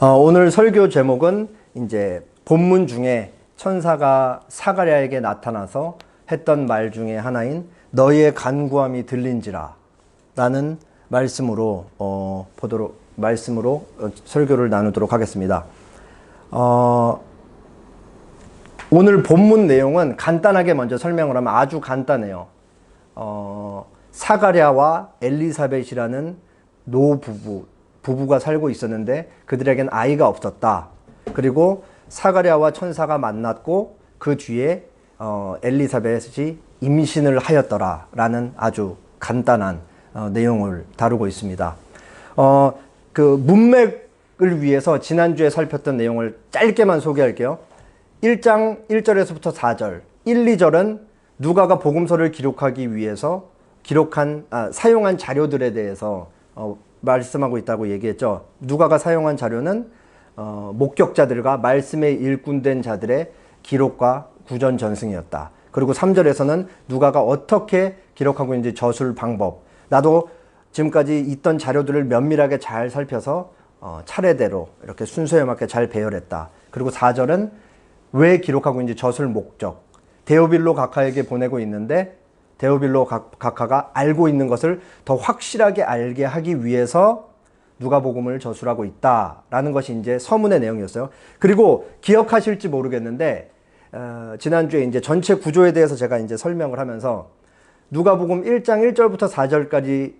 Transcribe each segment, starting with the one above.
오늘 설교 제목은 이제 본문 중에 천사가 사가랴에게 나타나서 했던 말 중에 하나인 너희의 간구함이 들린지라 라는 말씀으로 설교를 나누도록 하겠습니다. 오늘 본문 내용은 간단하게 먼저 설명을 하면 아주 간단해요. 사가랴와 엘리사벳이라는 부부가 살고 있었는데 그들에겐 아이가 없었다. 그리고 사가랴와 천사가 만났고 그 뒤에 엘리사벳이 임신을 하였더라 라는 아주 간단한 내용을 다루고 있습니다. 그 문맥을 위해서 지난주에 살폈던 내용을 짧게만 소개할게요. 1장 1절에서부터 4절 1, 2절은 누가가 복음서를 기록하기 위해서 사용한 자료들에 대해서 말씀하고 있다고 얘기했죠. 누가가 사용한 자료는 목격자들과 말씀에 일꾼된 자들의 기록과 구전 전승이었다. 그리고 3절에서는 누가가 어떻게 기록하고 있는지 저술 방법, 나도 지금까지 있던 자료들을 면밀하게 잘 살펴서 차례대로 이렇게 순서에 맞게 잘 배열했다. 그리고 4절은 왜 기록하고 있는지 저술 목적, 데오빌로 각하에게 보내고 있는데 데오빌로 각하가 알고 있는 것을 더 확실하게 알게 하기 위해서 누가복음을 저술하고 있다라는 것이 이제 서문의 내용이었어요. 그리고 기억하실지 모르겠는데 지난주에 이제 전체 구조에 대해서 제가 이제 설명을 하면서 누가복음 1장 1절부터 4절까지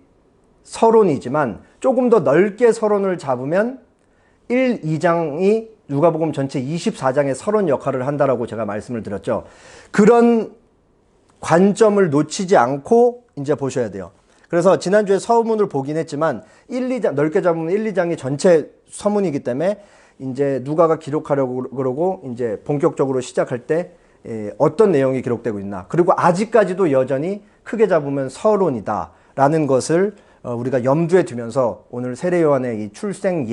서론이지만 조금 더 넓게 서론을 잡으면 1, 2장이 누가복음 전체 24장의 서론 역할을 한다라고 제가 말씀을 드렸죠. 그런 관점을 놓치지 않고 이제 보셔야 돼요. 그래서 지난주에 서문을 보긴 했지만 1, 2장 넓게 잡으면 1, 2장이 전체 서문이기 때문에 이제 누가가 기록하려고 그러고 이제 본격적으로 시작할 때 어떤 내용이 기록되고 있나. 그리고 아직까지도 여전히 크게 잡으면 서론이다라는 것을 우리가 염두에 두면서 오늘 세례 요한의 이 출생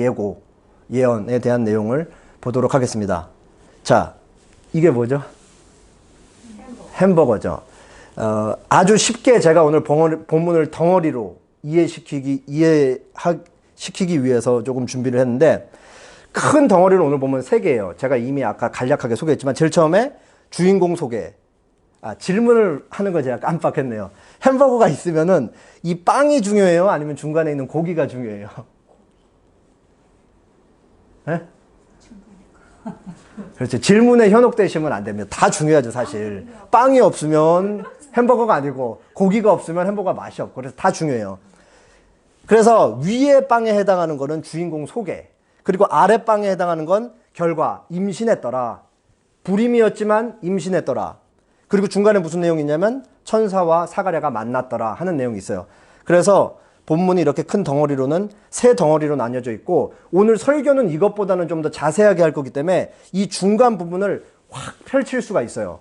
예언에 대한 내용을 보도록 하겠습니다. 자, 이게 뭐죠? 햄버거죠. 아주 쉽게 제가 오늘 본문을 덩어리로 이해시키기 위해서 조금 준비를 했는데 큰 덩어리를 오늘 보면 3개예요. 제가 이미 아까 간략하게 소개했지만 제일 처음에 주인공 소개. 질문을 하는 거 제가 깜빡했네요. 햄버거가 있으면은 이 빵이 중요해요? 아니면 중간에 있는 고기가 중요해요? 네? 그렇죠. 질문에 현혹되시면 안 됩니다. 다 중요하죠, 사실. 빵이 없으면 햄버거가 아니고 고기가 없으면 햄버거가 맛이 없고 그래서 다 중요해요. 그래서 위에 빵에 해당하는 거는 주인공 소개, 그리고 아래 빵에 해당하는 건 결과, 임신했더라. 불임이었지만 임신했더라. 그리고 중간에 무슨 내용이 있냐면 천사와 사가랴가 만났더라 하는 내용이 있어요. 그래서 본문이 이렇게 큰 덩어리로는 3덩어리로 나뉘어져 있고 오늘 설교는 이것보다는 좀 더 자세하게 할 거기 때문에 이 중간 부분을 확 펼칠 수가 있어요.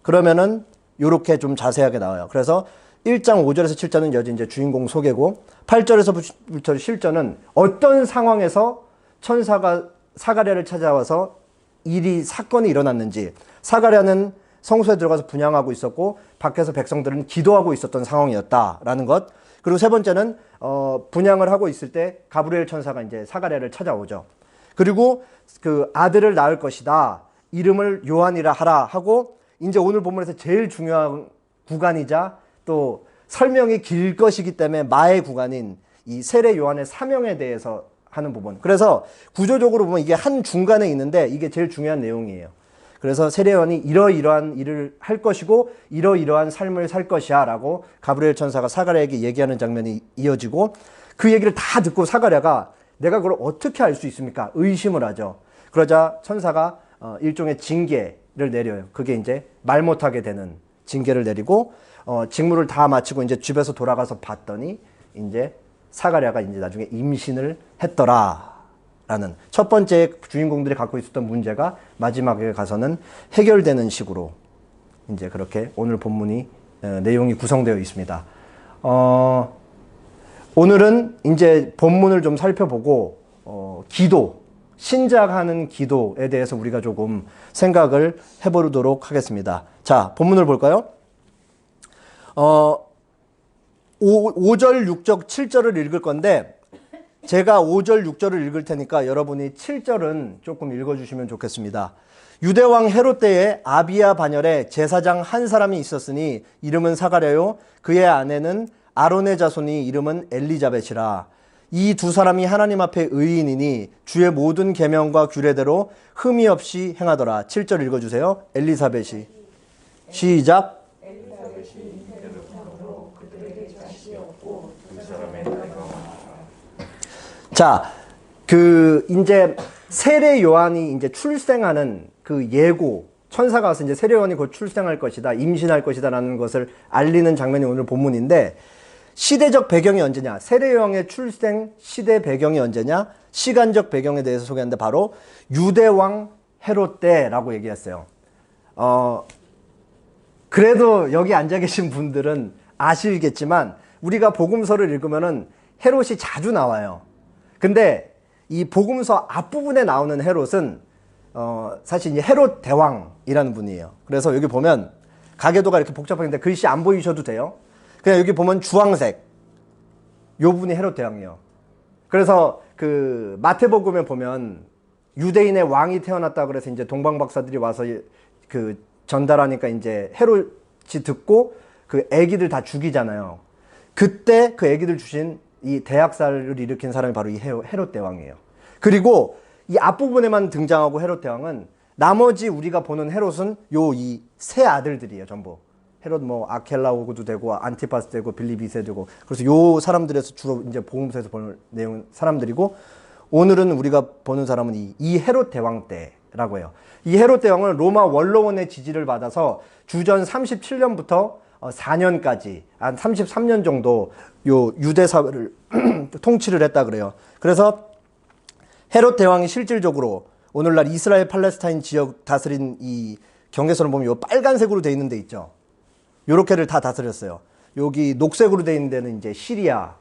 그러면은 이렇게 좀 자세하게 나와요. 그래서 1장 5절에서 7절은 여지 이제 주인공 소개고 8절에서부터 실전은 어떤 상황에서 천사가 사가랴를 찾아와서 사건이 일어났는지, 사가랴는 성소에 들어가서 분향하고 있었고 밖에서 백성들은 기도하고 있었던 상황이었다라는 것. 그리고 3번째는 분향을 하고 있을 때 가브리엘 천사가 이제 사가랴를 찾아오죠. 그리고 그 아들을 낳을 것이다. 이름을 요한이라 하라 하고 이제 오늘 본문에서 제일 중요한 구간이자 또 설명이 길 것이기 때문에 마의 구간인 이 세례 요한의 사명에 대해서 하는 부분. 그래서 구조적으로 보면 이게 한 중간에 있는데 이게 제일 중요한 내용이에요. 그래서 세례 요한이 이러이러한 일을 할 것이고 이러이러한 삶을 살 것이야 라고 가브리엘 천사가 사가랴에게 얘기하는 장면이 이어지고 그 얘기를 다 듣고 사가랴가 내가 그걸 어떻게 알 수 있습니까? 의심을 하죠. 그러자 천사가 일종의 징계를 내려요. 그게 이제 말 못하게 되는 징계를 내리고 직무를 다 마치고 이제 집에서 돌아가서 봤더니 이제 사가랴가 이제 나중에 임신을 했더라. 라는 첫 번째 주인공들이 갖고 있었던 문제가 마지막에 가서는 해결되는 식으로 이제 그렇게 오늘 본문이 내용이 구성되어 있습니다. 오늘은 이제 본문을 좀 살펴보고 기도, 신작하는 기도에 대해서 우리가 조금 생각을 해보도록 하겠습니다. 자, 본문을 볼까요? 5절, 6절, 7절을 읽을 건데 제가 5절, 6절을 읽을 테니까 여러분이 7절은 조금 읽어주시면 좋겠습니다. 유대왕 헤롯 때에 아비야 반열에 제사장 한 사람이 있었으니 이름은 사가랴요 그의 아내는 아론의 자손이 이름은 엘리자벳이라. 이 두 사람이 하나님 앞에 의인이니 주의 모든 계명과 규례대로 흠이 없이 행하더라. 7절 읽어주세요. 엘리사벳이 시작. 자, 이제 세례 요한이 이제 출생하는 그 예고, 천사가 와서 이제 세례 요한이 곧 출생할 것이다, 임신할 것이다라는 것을 알리는 장면이 오늘 본문인데, 시대적 배경이 언제냐? 세례 요한의 출생 시대 배경이 언제냐? 시간적 배경에 대해서 소개하는데 바로 유대왕 헤롯 때라고 얘기했어요. 그래도 여기 앉아 계신 분들은 아시겠지만 우리가 복음서를 읽으면은 헤롯이 자주 나와요. 근데 이 복음서 앞부분에 나오는 헤롯은 사실 이제 헤롯 대왕이라는 분이에요. 그래서 여기 보면 가계도가 이렇게 복잡한데 글씨 안 보이셔도 돼요. 그냥 여기 보면 주황색, 요 분이 헤롯 대왕이에요. 그래서 그 마태복음에 보면 유대인의 왕이 태어났다 그래서 이제 동방 박사들이 와서 그 전달하니까 이제 헤롯이 듣고 그 애기들 다 죽이잖아요. 그때 그 애기들 주신 이 대학살을 일으킨 사람이 바로 이 헤롯 대왕이에요. 그리고 이 앞부분에만 등장하고 헤롯 대왕은 나머지 우리가 보는 헤롯은 요 이 세 아들들이에요, 전부. 헤롯 뭐 아켈라오고도 되고 안티파스 되고 빌리비세 되고, 그래서 요 사람들에서 주로 이제 복음서에서 보는 내용 사람들이고, 오늘은 우리가 보는 사람은 이 헤롯 대왕 때라고 해요. 이 헤롯 대왕은 로마 원로원의 지지를 받아서 주전 37년부터 4년까지 한 33년 정도 요 유대 사회를 통치를 했다 그래요. 그래서 헤롯 대왕이 실질적으로 오늘날 이스라엘 팔레스타인 지역 다스린 이 경계선을 보면 요 빨간색으로 돼 있는 데 있죠. 요렇게를 다 다스렸어요. 여기 녹색으로 돼 있는 데는 이제 시리아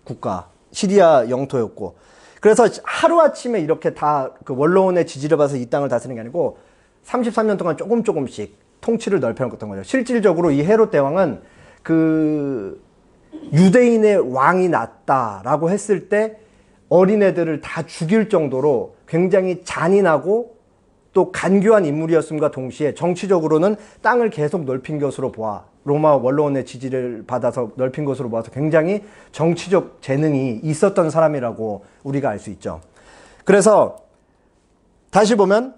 국가, 시리아 영토였고, 그래서 하루아침에 이렇게 다 그 원로원의 지지를 받아서 이 땅을 다스리는 게 아니고 33년 동안 조금씩 통치를 넓혀놓았던 거죠. 실질적으로 이 헤롯 대왕은 그 유대인의 왕이 났다라고 했을 때 어린애들을 다 죽일 정도로 굉장히 잔인하고 또 간교한 인물이었음과 동시에 정치적으로는 땅을 계속 넓힌 것으로 보아, 로마 원로원의 지지를 받아서 넓힌 것으로 보아서 굉장히 정치적 재능이 있었던 사람이라고 우리가 알 수 있죠. 그래서 다시 보면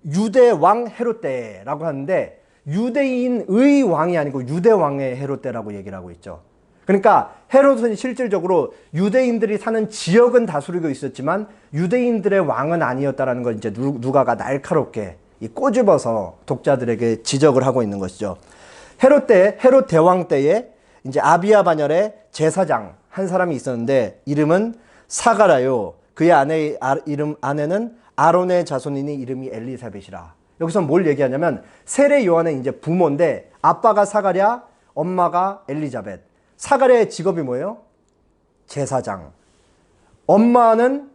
유대 왕 헤롯 때라고 하는데 유대인의 왕이 아니고 유대 왕의 헤롯 때라고 얘기를 하고 있죠. 그러니까 헤롯은 실질적으로 유대인들이 사는 지역은 다스리고 있었지만 유대인들의 왕은 아니었다라는 걸 이제 누가가 날카롭게 꼬집어서 독자들에게 지적을 하고 있는 것이죠. 헤롯 대왕 때에 이제 아비야 반열에 제사장 한 사람이 있었는데 이름은 사가랴요. 그의 아내는 아론의 자손이니 이름이 엘리사벳이라. 여기서 뭘 얘기하냐면 세례 요한의 이제 부모인데 아빠가 사가랴, 엄마가 엘리자벳. 사가랴의 직업이 뭐예요? 제사장. 엄마는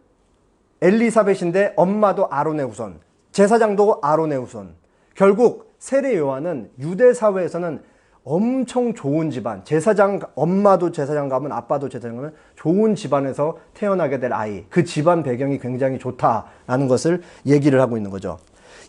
엘리사벳인데 엄마도 아론의 후손. 제사장도 아론의 후손. 결국 세례 요한은 유대 사회에서는 엄청 좋은 집안, 제사장, 엄마도 제사장 가면 아빠도 제사장 가면 좋은 집안에서 태어나게 될 아이, 그 집안 배경이 굉장히 좋다라는 것을 얘기를 하고 있는 거죠.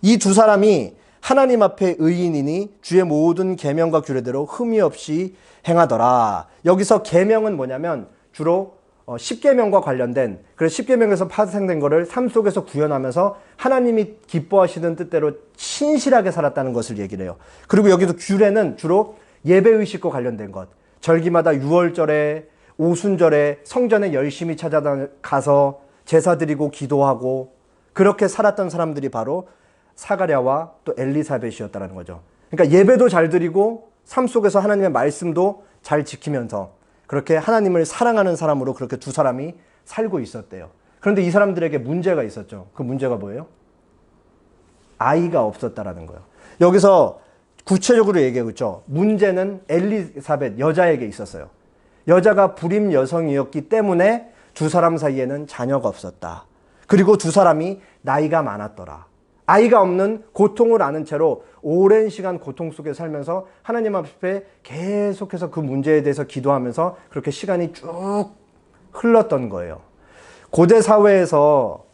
이 두 사람이 하나님 앞에 의인이니 주의 모든 계명과 규례대로 흠이 없이 행하더라. 여기서 계명은 뭐냐면 주로 10계명과 관련된, 그래서 10계명에서 파생된 거를 삶 속에서 구현하면서 하나님이 기뻐하시는 뜻대로 신실하게 살았다는 것을 얘기를 해요. 그리고 여기서 규례는 주로 예배의식과 관련된 것, 절기마다 유월절에 오순절에 성전에 열심히 찾아가서 제사 드리고 기도하고 그렇게 살았던 사람들이 바로 사가랴와 또 엘리사벳이었다는 거죠. 그러니까 예배도 잘 드리고 삶 속에서 하나님의 말씀도 잘 지키면서 그렇게 하나님을 사랑하는 사람으로 그렇게 두 사람이 살고 있었대요. 그런데 이 사람들에게 문제가 있었죠. 그 문제가 뭐예요? 아이가 없었다라는 거예요. 여기서 구체적으로 얘기하고 있죠. 문제는 엘리사벳 여자에게 있었어요. 여자가 불임 여성이었기 때문에 두 사람 사이에는 자녀가 없었다. 그리고 두 사람이 나이가 많았더라. 아이가 없는 고통을 아는 채로 오랜 시간 고통 속에 살면서 하나님 앞에 계속해서 그 문제에 대해서 기도하면서 그렇게 시간이 쭉 흘렀던 거예요. 고대 사회에서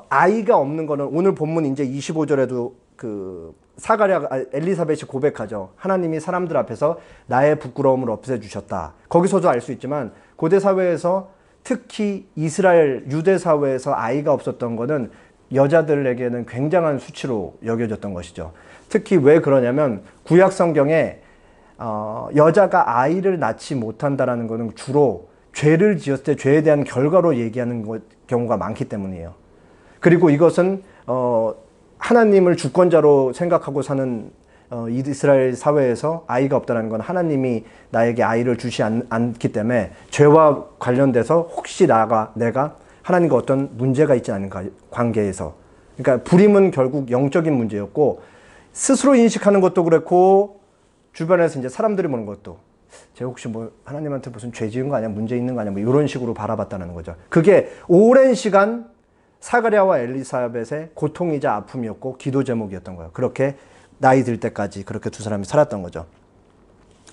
아이가 없는 거는 오늘 본문 이제 25절에도 엘리사벳이 고백하죠. 하나님이 사람들 앞에서 나의 부끄러움을 없애주셨다. 거기서도 알 수 있지만 고대 사회에서 특히 이스라엘 유대 사회에서 아이가 없었던 거는 여자들에게는 굉장한 수치로 여겨졌던 것이죠. 특히 왜 그러냐면 구약 성경에 여자가 아이를 낳지 못한다라는 것은 주로 죄를 지었을 때 죄에 대한 결과로 얘기하는 경우가 많기 때문이에요. 그리고 이것은 하나님을 주권자로 생각하고 사는 이스라엘 사회에서 아이가 없다는 건 하나님이 나에게 아이를 주지 않기 때문에 죄와 관련돼서 혹시 내가 하나님과 어떤 문제가 있지 않은가 관계에서. 그러니까 불임은 결국 영적인 문제였고 스스로 인식하는 것도 그렇고 주변에서 이제 사람들이 보는 것도 제가 혹시 뭐 하나님한테 무슨 죄 지은 거 아니야? 문제 있는 거 아니야? 뭐 이런 식으로 바라봤다는 거죠. 그게 오랜 시간 사가랴와 엘리사벳의 고통이자 아픔이었고 기도 제목이었던 거예요. 그렇게 나이 들 때까지 그렇게 두 사람이 살았던 거죠.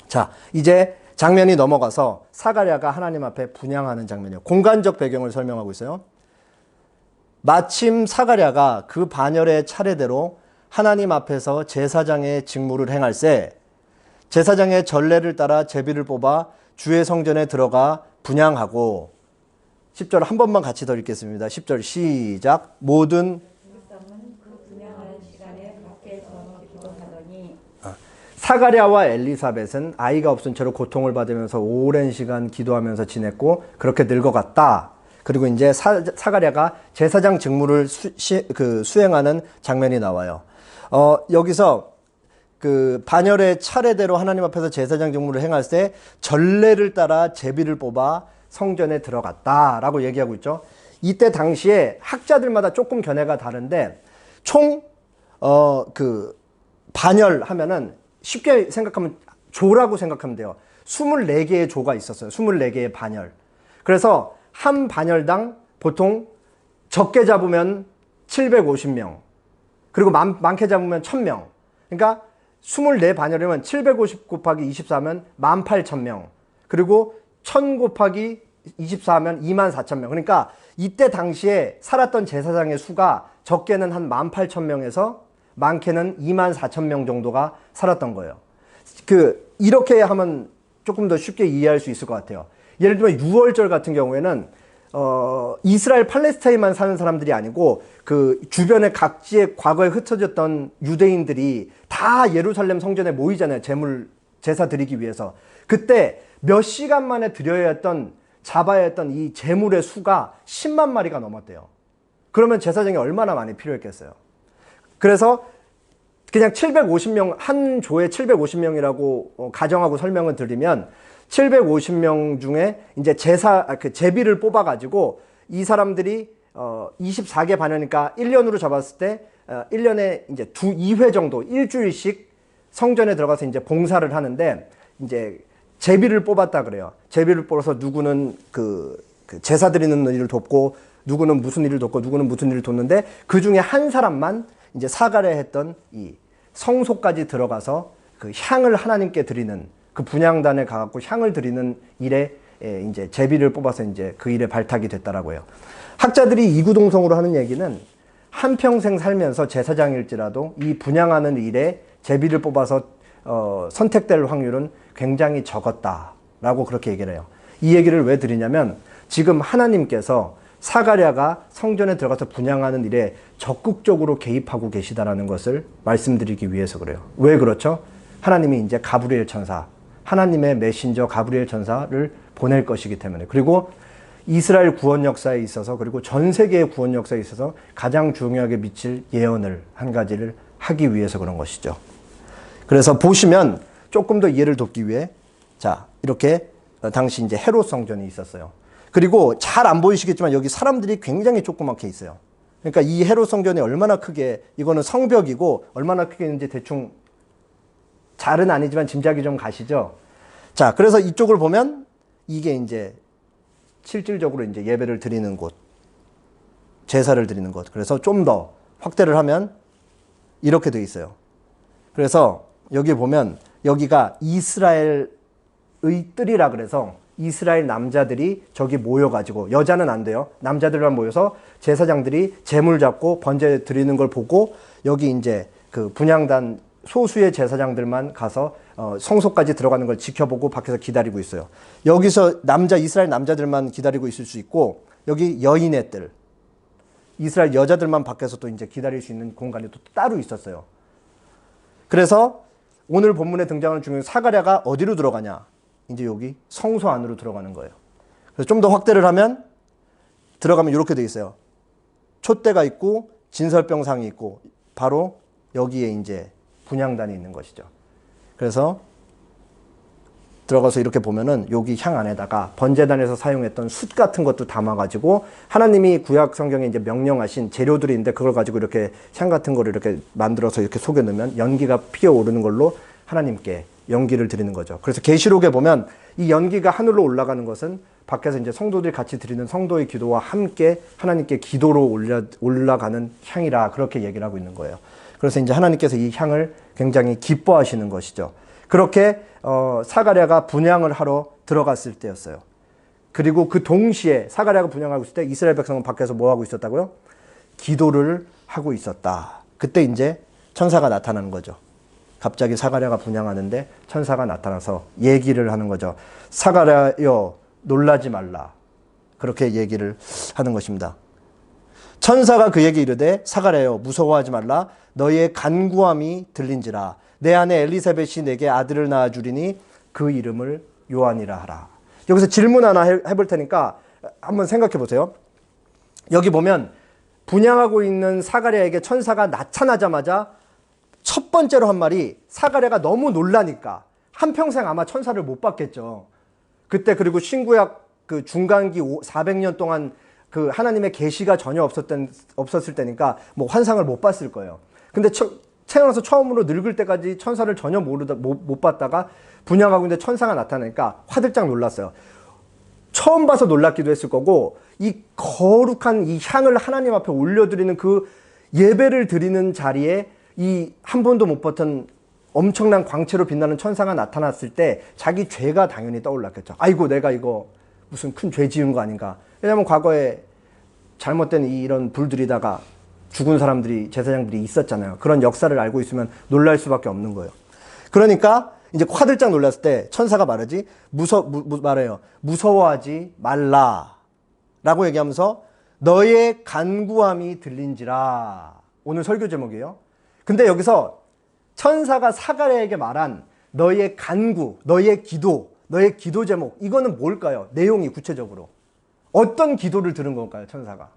자, 이제 장면이 넘어가서 사가랴가 하나님 앞에 분향하는 장면이에요. 공간적 배경을 설명하고 있어요. 마침 사가랴가 그 반열의 차례대로 하나님 앞에서 제사장의 직무를 행할세 제사장의 전례를 따라 제비를 뽑아 주의 성전에 들어가 분향하고 10절 한 번만 같이 더 읽겠습니다. 10절 시작. 모든 사가랴와 엘리사벳은 아이가 없은 채로 고통을 받으면서 오랜 시간 기도하면서 지냈고 그렇게 늙어갔다. 그리고 이제 사가랴가 제사장 직무를 수행하는 장면이 나와요. 여기서 그 반열의 차례대로 하나님 앞에서 제사장 직무를 행할 때 전례를 따라 제비를 뽑아 성전에 들어갔다라고 얘기하고 있죠. 이때 당시에 학자들마다 조금 견해가 다른데 총 반열 하면은 쉽게 생각하면 조라고 생각하면 돼요. 24개의 조가 있었어요. 24개의 반열. 그래서 한 반열당 보통 적게 잡으면 750명. 그리고 많게 잡으면 1000명. 그러니까 24반열이면 750 곱하기 24면 18,000명. 그리고 1000 곱하기 24면 24,000명. 그러니까 이때 당시에 살았던 제사장의 수가 적게는 한 18,000명에서 많게는 24,000명 정도가 살았던 거예요. 이렇게 하면 조금 더 쉽게 이해할 수 있을 것 같아요. 예를 들면 6월절 같은 경우에는 이스라엘 팔레스타인만 사는 사람들이 아니고 그 주변의 각지에 과거에 흩어졌던 유대인들이 다 예루살렘 성전에 모이잖아요. 제사 드리기 위해서. 그때 몇 시간 만에 잡아야 했던 이 제물의 수가 10만 마리가 넘었대요. 그러면 제사장이 얼마나 많이 필요했겠어요. 그래서 그냥 750명, 한 조에 750명이라고 가정하고 설명을 드리면 750명 중에 이제 제비를 뽑아가지고 이 사람들이 24개 반이니까 1년으로 잡았을 때 1년에 이제 2회 정도 일주일씩 성전에 들어가서 이제 봉사를 하는데 이제 제비를 뽑았다 그래요. 제비를 뽑아서 누구는 그 제사 드리는 일을 돕고 누구는 무슨 일을 돕고 누구는 무슨 일을 돕는데 그 중에 한 사람만 이제 사가랴 했던 이 성소까지 들어가서 그 향을 하나님께 드리는 그 분향단에 가갖고 향을 드리는 일에 이제 제비를 뽑아서 이제 그 일에 발탁이 됐다라고 해요. 학자들이 이구동성으로 하는 얘기는 한평생 살면서 제사장일지라도 이 분향하는 일에 제비를 뽑아서 선택될 확률은 굉장히 적었다라고 그렇게 얘기를 해요. 이 얘기를 왜 드리냐면 지금 하나님께서 사가랴가 성전에 들어가서 분향하는 일에 적극적으로 개입하고 계시다라는 것을 말씀드리기 위해서 그래요. 왜 그렇죠? 하나님이 이제 가브리엘 천사, 하나님의 메신저 가브리엘 천사를 보낼 것이기 때문에, 그리고 이스라엘 구원 역사에 있어서, 그리고 전 세계의 구원 역사에 있어서 가장 중요하게 미칠 예언을 한 가지를 하기 위해서 그런 것이죠. 그래서 보시면 조금 더 이해를 돕기 위해 자, 이렇게 당시 이제 헤롯 성전이 있었어요. 그리고 잘 안 보이시겠지만 여기 사람들이 굉장히 조그맣게 있어요. 그러니까 이 헤롯 성전이 얼마나 크게, 이거는 성벽이고 얼마나 크게 있는지 대충 잘은 아니지만 짐작이 좀 가시죠. 자, 그래서 이쪽을 보면 이게 이제 실질적으로 이제 예배를 드리는 곳, 제사를 드리는 곳. 그래서 좀 더 확대를 하면 이렇게 돼 있어요. 그래서 여기 보면 여기가 이스라엘의 뜰이라 그래서 이스라엘 남자들이 저기 모여가지고, 여자는 안 돼요. 남자들만 모여서 제사장들이 제물 잡고 번제 드리는 걸 보고, 여기 이제 그 분향단 소수의 제사장들만 가서 성소까지 들어가는 걸 지켜보고 밖에서 기다리고 있어요. 여기서 이스라엘 남자들만 기다리고 있을 수 있고, 여기 여인의 뜰, 이스라엘 여자들만 밖에서 또 이제 기다릴 수 있는 공간이 또 따로 있었어요. 그래서 오늘 본문에 등장하는 중요한 사가랴가 어디로 들어가냐? 이제 여기 성소 안으로 들어가는 거예요. 그래서 좀 더 확대를 하면, 들어가면 이렇게 돼 있어요. 촛대가 있고 진설병상이 있고 바로 여기에 이제 분향단이 있는 것이죠. 그래서 들어가서 이렇게 보면은 여기 향 안에다가 번제단에서 사용했던 숯 같은 것도 담아가지고, 하나님이 구약 성경에 이제 명령하신 재료들인데 그걸 가지고 이렇게 향 같은 거를 이렇게 만들어서 이렇게 속에 넣으면 연기가 피어오르는 걸로 하나님께 연기를 드리는 거죠. 그래서 계시록에 보면 이 연기가 하늘로 올라가는 것은 밖에서 이제 성도들이 같이 드리는 성도의 기도와 함께 하나님께 기도로 올라가는 향이라, 그렇게 얘기를 하고 있는 거예요. 그래서 이제 하나님께서 이 향을 굉장히 기뻐하시는 것이죠. 그렇게 사가랴가 분향을 하러 들어갔을 때였어요. 그리고 그 동시에 사가랴가 분향하고 있을 때 이스라엘 백성은 밖에서 뭐 하고 있었다고요? 기도를 하고 있었다. 그때 이제 천사가 나타나는 거죠. 갑자기 사가랴가 분향하는데 천사가 나타나서 얘기를 하는 거죠. 사가랴여 놀라지 말라. 그렇게 얘기를 하는 것입니다. 천사가 그에게 이르되 사가랴여 무서워하지 말라. 너희의 간구함이 들린지라. 내 아내 엘리사벳이 내게 아들을 낳아주리니 그 이름을 요한이라 하라. 여기서 질문 하나 해볼 테니까 한번 생각해 보세요. 여기 보면 분향하고 있는 사가랴에게 천사가 나타나자마자 첫 번째로 한 말이, 사가랴가 너무 놀라니까 한평생 아마 천사를 못 봤겠죠. 그때 그리고 신구약 그 중간기 400년 동안 그 하나님의 계시가 전혀 없었을 때니까 뭐 환상을 못 봤을 거예요. 근데 태어나서 처음으로 늙을 때까지 천사를 전혀 못 봤다가 분향하고 있는데 천사가 나타나니까 화들짝 놀랐어요. 처음 봐서 놀랐기도 했을 거고, 이 거룩한 이 향을 하나님 앞에 올려드리는 그 예배를 드리는 자리에 이 한 번도 못 봤던 엄청난 광채로 빛나는 천사가 나타났을 때 자기 죄가 당연히 떠올랐겠죠. 아이고, 내가 이거 무슨 큰 죄 지은 거 아닌가. 왜냐하면 과거에 잘못된 이런 불들이다가 죽은 사람들이, 제사장들이 있었잖아요. 그런 역사를 알고 있으면 놀랄 수밖에 없는 거예요. 그러니까 이제 화들짝 놀랐을 때 천사가 말하지, 말해요. 무서워하지 말라 라고 얘기하면서 너의 간구함이 들린지라. 오늘 설교 제목이에요. 근데 여기서 천사가 사가랴에게 말한 너의 간구, 너의 기도, 너의 기도 제목, 이거는 뭘까요? 내용이 구체적으로 어떤 기도를 들은 건가요? 천사가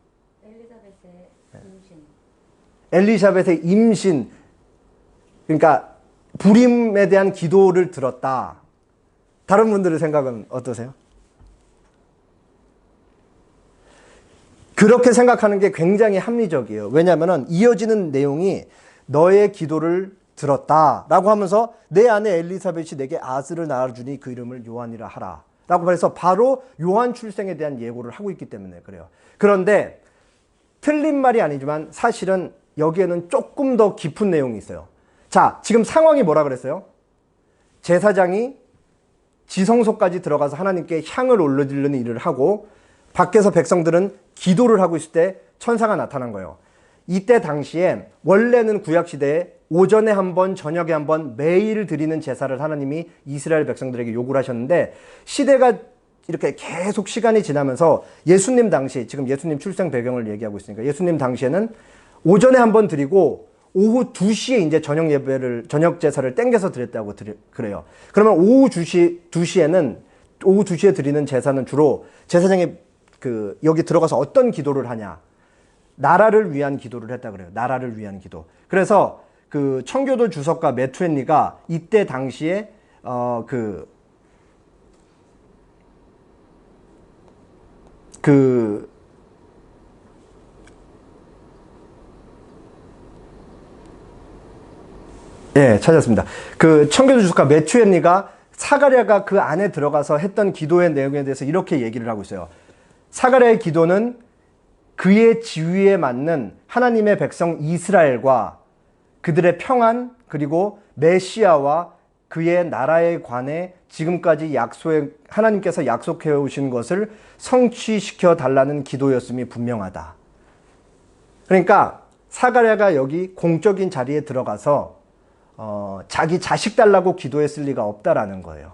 엘리사벳의 임신. 엘리사벳의 임신, 그러니까 불임에 대한 기도를 들었다. 다른 분들의 생각은 어떠세요? 그렇게 생각하는 게 굉장히 합리적이에요. 왜냐하면 이어지는 내용이 너의 기도를 들었다라고 하면서 내 아내 엘리사벳이 내게 아들을 낳아주니 그 이름을 요한이라 하라 라고 해서 바로 요한 출생에 대한 예고를 하고 있기 때문에 그래요. 그런데 틀린 말이 아니지만 사실은 여기에는 조금 더 깊은 내용이 있어요. 자, 지금 상황이 뭐라 그랬어요? 제사장이 지성소까지 들어가서 하나님께 향을 올려드리는 일을 하고 밖에서 백성들은 기도를 하고 있을 때 천사가 나타난 거예요. 이때 당시에 원래는 구약시대에 오전에 한 번, 저녁에 한 번 매일 드리는 제사를 하나님이 이스라엘 백성들에게 요구를 하셨는데, 시대가 이렇게 계속 시간이 지나면서 예수님 당시, 지금 예수님 출생 배경을 얘기하고 있으니까 예수님 당시에는 오전에 한 번 드리고 오후 2시에 이제 저녁 제사를 땡겨서 드렸다고 그래요. 그러면 오후 2시에 드리는 제사는 주로 제사장이 여기 들어가서 어떤 기도를 하냐? 나라를 위한 기도를 했다 그래요. 나라를 위한 기도. 그래서 그 청교도 주석가 메투엔리가 이때 당시에 예, 찾았습니다. 그 청교도 주석가 메투엔리가 사가랴가 그 안에 들어가서 했던 기도의 내용에 대해서 이렇게 얘기를 하고 있어요. 사가랴의 기도는 그의 지위에 맞는 하나님의 백성 이스라엘과 그들의 평안, 그리고 메시아와 그의 나라에 관해 지금까지 하나님께서 약속해 오신 것을 성취시켜 달라는 기도였음이 분명하다. 그러니까 사가랴가 여기 공적인 자리에 들어가서 자기 자식 달라고 기도했을 리가 없다라는 거예요.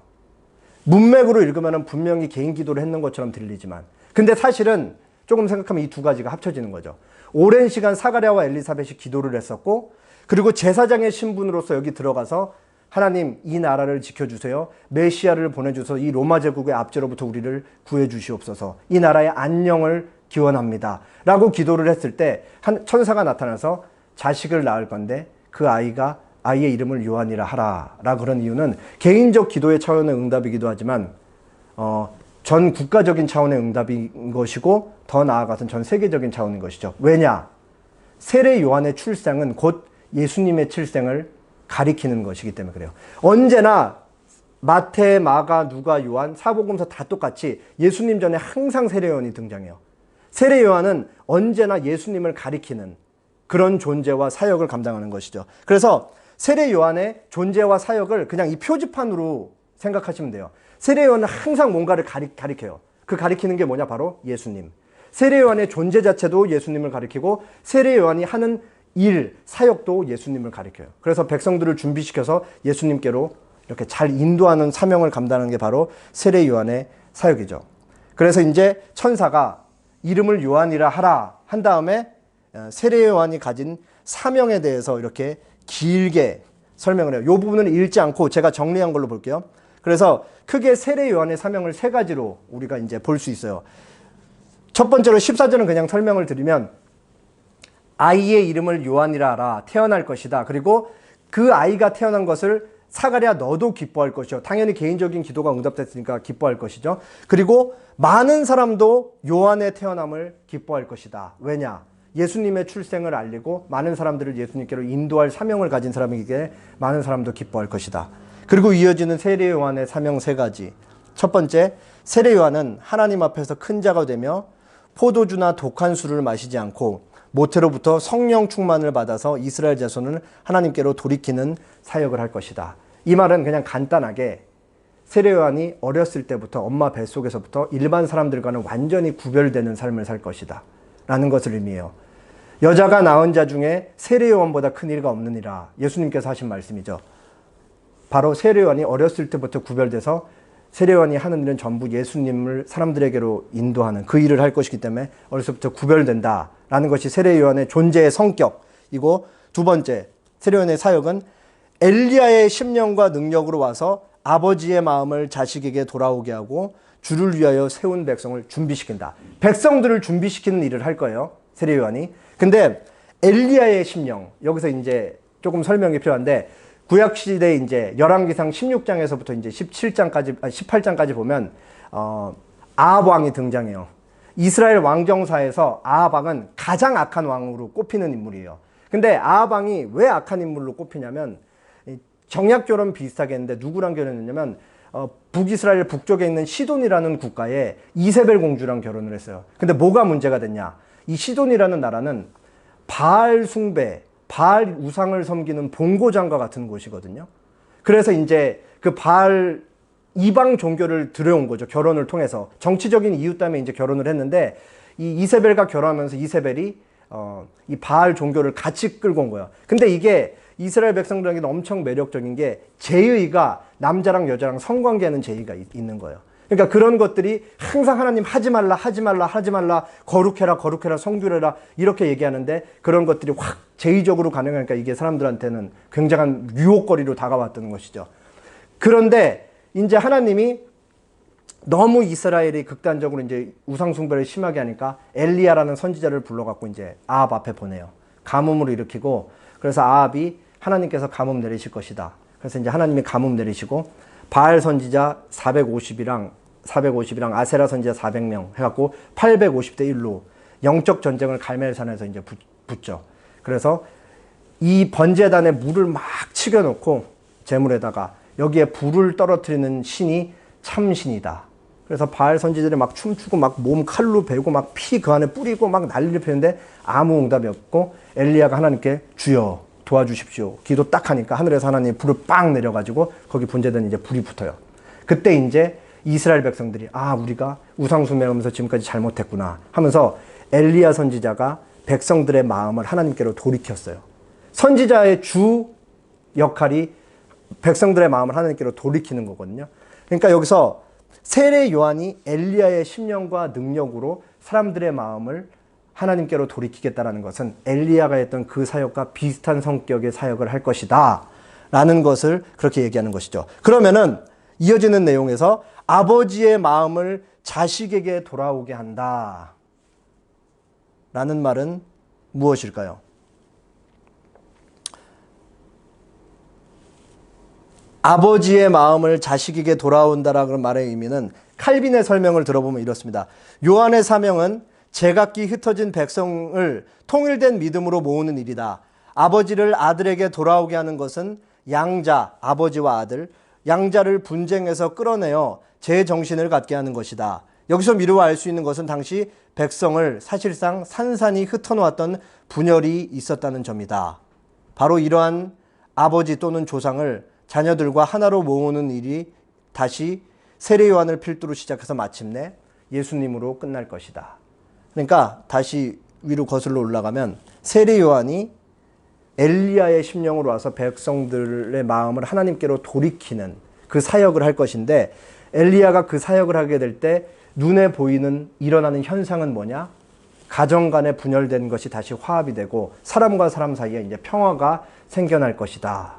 문맥으로 읽으면 분명히 개인 기도를 했는 것처럼 들리지만, 근데 사실은 조금 생각하면 이 두 가지가 합쳐지는 거죠. 오랜 시간 사가랴와 엘리사벳이 기도를 했었고, 그리고 제사장의 신분으로서 여기 들어가서 하나님 이 나라를 지켜주세요. 메시아를 보내주셔서 이 로마 제국의 압제로부터 우리를 구해주시옵소서. 이 나라의 안녕을 기원합니다. 라고 기도를 했을 때 한 천사가 나타나서 자식을 낳을 건데 그 아이의 이름을 요한이라 하라. 그런 이유는 개인적 기도의 차원의 응답이기도 하지만 전 국가적인 차원의 응답인 것이고 더 나아가서는 전 세계적인 차원인 것이죠. 왜냐? 세례 요한의 출생은 곧 예수님의 출생을 가리키는 것이기 때문에 그래요. 언제나 마태, 마가, 누가, 요한, 사복음서 다 똑같이 예수님 전에 항상 세례 요한이 등장해요. 세례 요한은 언제나 예수님을 가리키는 그런 존재와 사역을 감당하는 것이죠. 그래서 세례 요한의 존재와 사역을 그냥 이 표지판으로 생각하시면 돼요. 세례 요한은 항상 뭔가를 가리켜요. 그 가리키는 게 뭐냐? 바로 예수님. 세례 요한의 존재 자체도 예수님을 가리키고 세례 요한이 하는 일, 사역도 예수님을 가리켜요. 그래서 백성들을 준비시켜서 예수님께로 이렇게 잘 인도하는 사명을 감당하는 게 바로 세례 요한의 사역이죠. 그래서 이제 천사가 이름을 요한이라 하라 한 다음에 세례 요한이 가진 사명에 대해서 이렇게 길게 설명을 해요. 이 부분을 읽지 않고 제가 정리한 걸로 볼게요. 그래서 크게 세례 요한의 사명을 세 가지로 우리가 이제 볼 수 있어요. 첫 번째로 14절은 그냥 설명을 드리면 아이의 이름을 요한이라 하라. 태어날 것이다. 그리고 그 아이가 태어난 것을 사가랴 너도 기뻐할 것이요. 당연히 개인적인 기도가 응답됐으니까 기뻐할 것이죠. 그리고 많은 사람도 요한의 태어남을 기뻐할 것이다. 왜냐? 예수님의 출생을 알리고 많은 사람들을 예수님께로 인도할 사명을 가진 사람에게 많은 사람도 기뻐할 것이다. 그리고 이어지는 세례 요한의 사명 세 가지. 첫 번째, 세례 요한은 하나님 앞에서 큰 자가 되며 포도주나 독한 술을 마시지 않고 모태로부터 성령 충만을 받아서 이스라엘 자손을 하나님께로 돌이키는 사역을 할 것이다. 이 말은 그냥 간단하게 세례 요한이 어렸을 때부터 엄마 뱃속에서부터 일반 사람들과는 완전히 구별되는 삶을 살 것이다 라는 것을 의미해요. 여자가 낳은 자 중에 세례 요한보다 큰 이가 없느니라. 예수님께서 하신 말씀이죠. 바로 세례 요한이 어렸을 때부터 구별돼서 세례 요한이 하는 일은 전부 예수님을 사람들에게로 인도하는 그 일을 할 것이기 때문에 어렸을 때부터 구별된다라는 것이 세례 요한의 존재의 성격이고, 두 번째, 세례 요한의 사역은 엘리야의 심령과 능력으로 와서 아버지의 마음을 자식에게 돌아오게 하고 주를 위하여 세운 백성을 준비시킨다. 백성들을 준비시키는 일을 할 거예요, 세례 요한이. 근데 엘리야의 심령, 여기서 이제 조금 설명이 필요한데, 구약시대 이제 열왕기상 16장에서부터 이제 18장까지 보면, 아합 왕이 등장해요. 이스라엘 왕정사에서 아합 왕은 가장 악한 왕으로 꼽히는 인물이에요. 근데 아합 왕이 왜 악한 인물로 꼽히냐면, 정약 결혼 비슷하게 했는데 누구랑 결혼했냐면, 북이스라엘 북쪽에 있는 시돈이라는 국가에 이세벨 공주랑 결혼을 했어요. 근데 뭐가 문제가 됐냐? 이 시돈이라는 나라는 바알 숭배, 바알 우상을 섬기는 본고장과 같은 곳이거든요. 그래서 이제 그 바알 이방 종교를 들여온 거죠. 결혼을 통해서. 정치적인 이유 때문에 이제 결혼을 했는데, 이 이세벨과 결혼하면서 이세벨이 이 바알 종교를 같이 끌고 온 거예요. 근데 이게 이스라엘 백성들에게는 엄청 매력적인 게 제의가 남자랑 여자랑 성관계하는 제의가 있는 거예요. 그러니까 그런 것들이 항상 하나님 하지 말라, 하지 말라, 하지 말라, 거룩해라, 거룩해라, 성결해라 이렇게 얘기하는데, 그런 것들이 확 제의적으로 가능하니까 이게 사람들한테는 굉장한 유혹거리로 다가왔던 것이죠. 그런데 이제 하나님이 너무 이스라엘이 극단적으로 이제 우상 숭배를 심하게 하니까 엘리야라는 선지자를 불러갖고 이제 아합 앞에 보내요. 가뭄을 일으키고, 그래서 아합이 하나님께서 가뭄 내리실 것이다. 그래서 이제 하나님이 가뭄 내리시고 바알 선지자 450이랑 아세라 선지자 400명 해갖고 850대 1로 영적 전쟁을 갈멜산에서 이제 붙죠. 그래서 이 번제단에 물을 막 치겨놓고 제물에다가 여기에 불을 떨어뜨리는 신이 참신이다. 그래서 바알 선지자들이 막 춤추고 막 몸 칼로 베고 막 피 그 안에 뿌리고 막 난리를 피우는데 아무 응답이 없고 엘리야가 하나님께 주여 도와주십시오. 기도 딱 하니까 하늘에서 하나님이 불을 빵 내려가지고 거기 분재된 이제 불이 붙어요. 그때 이제 이스라엘 백성들이 우리가 우상숭배하면서 지금까지 잘못했구나 하면서 엘리야 선지자가 백성들의 마음을 하나님께로 돌이켰어요. 선지자의 주 역할이 백성들의 마음을 하나님께로 돌이키는 거거든요. 그러니까 여기서 세례 요한이 엘리야의 심령과 능력으로 사람들의 마음을 하나님께로 돌이키겠다라는 것은 엘리야가 했던 그 사역과 비슷한 성격의 사역을 할 것이다 라는 것을 그렇게 얘기하는 것이죠. 그러면은 이어지는 내용에서 아버지의 마음을 자식에게 돌아오게 한다 라는 말은 무엇일까요? 아버지의 마음을 자식에게 돌아온다라는 말의 의미는 칼빈의 설명을 들어보면 이렇습니다. 요한의 사명은 제각기 흩어진 백성을 통일된 믿음으로 모으는 일이다. 아버지를 아들에게 돌아오게 하는 것은 양자, 아버지와 아들, 양자를 분쟁에서 끌어내어 제 정신을 갖게 하는 것이다. 여기서 미루어 알 수 있는 것은 당시 백성을 사실상 산산이 흩어놓았던 분열이 있었다는 점이다. 바로 이러한 아버지 또는 조상을 자녀들과 하나로 모으는 일이 다시 세례 요한을 필두로 시작해서 마침내 예수님으로 끝날 것이다. 그러니까 다시 위로 거슬러 올라가면 세례 요한이 엘리야의 심령으로 와서 백성들의 마음을 하나님께로 돌이키는 그 사역을 할 것인데, 엘리야가 그 사역을 하게 될 때 눈에 보이는 일어나는 현상은 뭐냐? 가정 간에 분열된 것이 다시 화합이 되고 사람과 사람 사이에 이제 평화가 생겨날 것이다